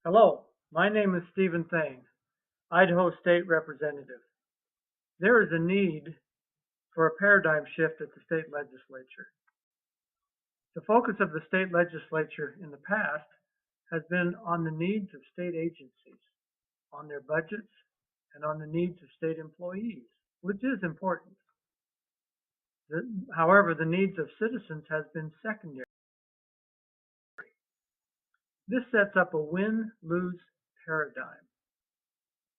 Hello, my name is Stephen Thane, Idaho State Representative. There is a need for a paradigm shift at the state legislature. The focus of the state legislature in the past has been on the needs of state agencies, on their budgets, and on the needs of state employees, which is important. However, the needs of citizens has been secondary. This sets up a win-lose paradigm,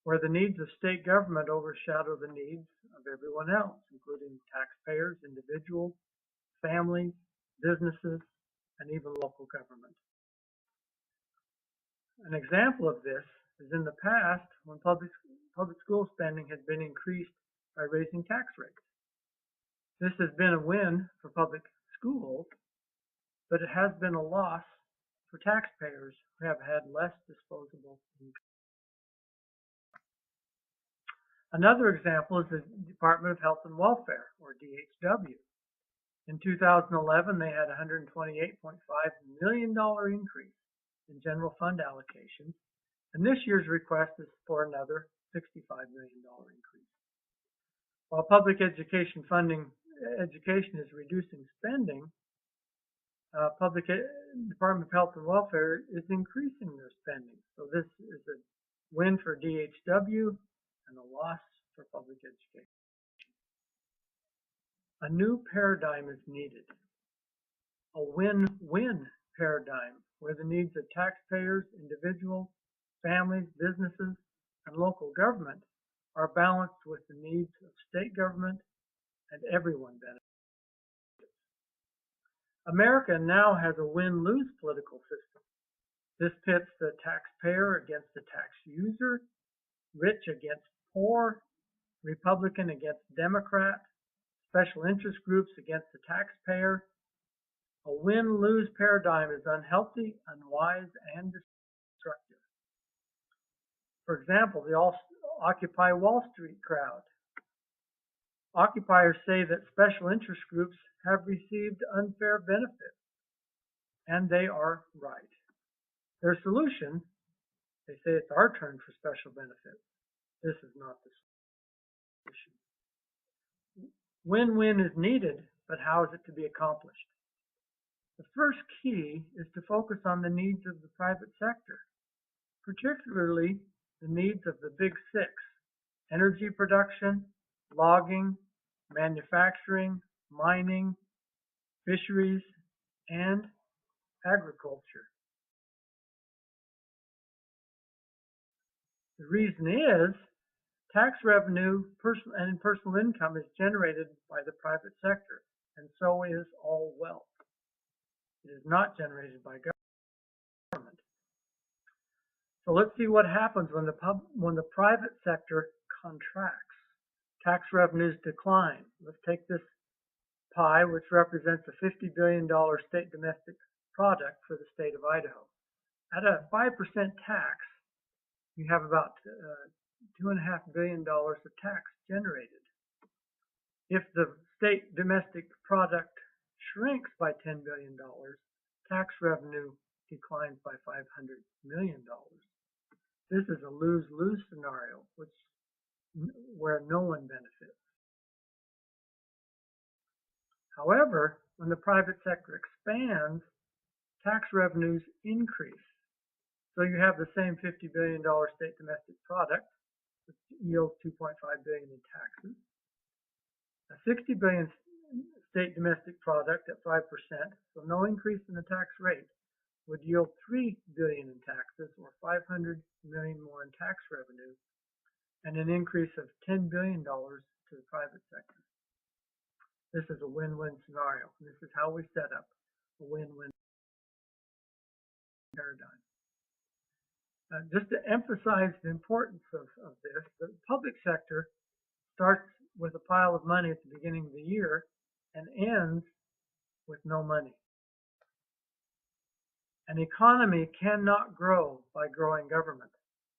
where the needs of state government overshadow the needs of everyone else, including taxpayers, individuals, families, businesses, and even local government. An example of this is in the past when public school spending has been increased by raising tax rates. This has been a win for public schools, but it has been a loss for taxpayers who have had less disposable income. Another example is the Department of Health and Welfare, or DHW. In 2011, they had a $128.5 million increase in general fund allocations, and this year's request is for another $65 million increase. While public education is reducing spending, Department of Health and Welfare is increasing their spending. So this is a win for DHW and a loss for public education. A new paradigm is needed, a win-win paradigm where the needs of taxpayers, individuals, families, businesses, and local government are balanced with the needs of state government and everyone benefits. America now has a win-lose political system. This pits the taxpayer against the tax user, rich against poor, Republican against Democrat, special interest groups against the taxpayer. A win-lose paradigm is unhealthy, unwise, and destructive. For example, the Occupy Wall Street crowd. Occupiers say that special interest groups have received unfair benefits, and they are right. Their solution, they say it's our turn for special benefits. This is not the solution. Win-win is needed, but how is it to be accomplished? The first key is to focus on the needs of the private sector, particularly the needs of the big six: energy production, logging, manufacturing, mining, fisheries, and agriculture. The reason is tax revenue and personal income is generated by the private sector, and so is all wealth. It is not generated by government. So let's see what happens when the private sector contracts. Tax revenues decline. Let's take this pie, which represents a $50 billion state domestic product for the state of Idaho. At a 5% tax, you have about $2.5 billion of tax generated. If the state domestic product shrinks by $10 billion, tax revenue declines by $500 million. This is a lose-lose scenario, where no one benefits. However, when the private sector expands, tax revenues increase. So you have the same $50 billion state domestic product, which yields $2.5 billion in taxes. A $60 billion state domestic product at 5%, so no increase in the tax rate, would yield $3 billion in taxes, or $500 million more in tax revenue, and an increase of $10 billion to the private sector. This is a win-win scenario. This is how we set up a win-win paradigm. Just to emphasize the importance of this, the public sector starts with a pile of money at the beginning of the year and ends with no money. An economy cannot grow by growing government.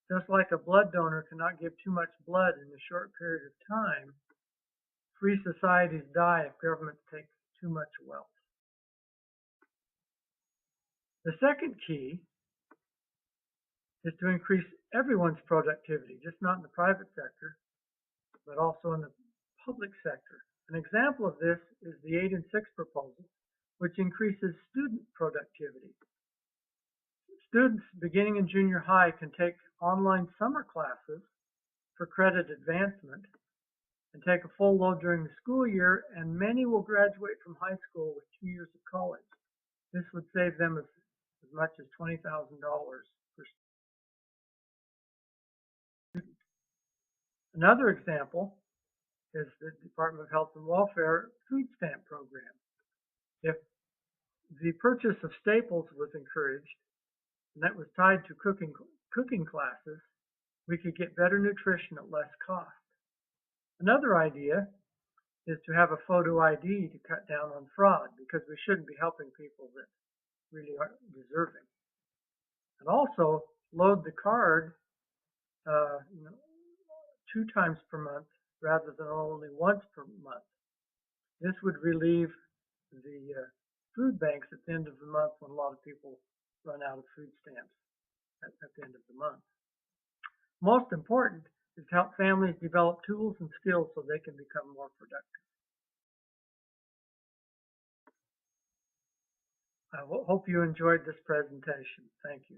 Just like a blood donor cannot give too much blood in a short period of time, free societies die if governments take too much wealth. The second key is to increase everyone's productivity, just not in the private sector, but also in the public sector. An example of this is the 8 and 6 proposal, which increases student productivity. Students beginning in junior high can take online summer classes for credit advancement and take a full load during the school year, and many will graduate from high school with 2 years of college. This would save them as much as $20,000 per student. Another example is the Department of Health and Welfare food stamp program. If the purchase of staples was encouraged, and that was tied to cooking classes, we could get better nutrition at less cost. Another idea is to have a photo ID to cut down on fraud, because we shouldn't be helping people that really aren't deserving. And also load the card 2 times per month rather than only once per month. This would relieve the food banks at the end of the month when a lot of people run out of food stamps at the end of the month. Most important is to help families develop tools and skills so they can become more productive. I hope you enjoyed this presentation. Thank you.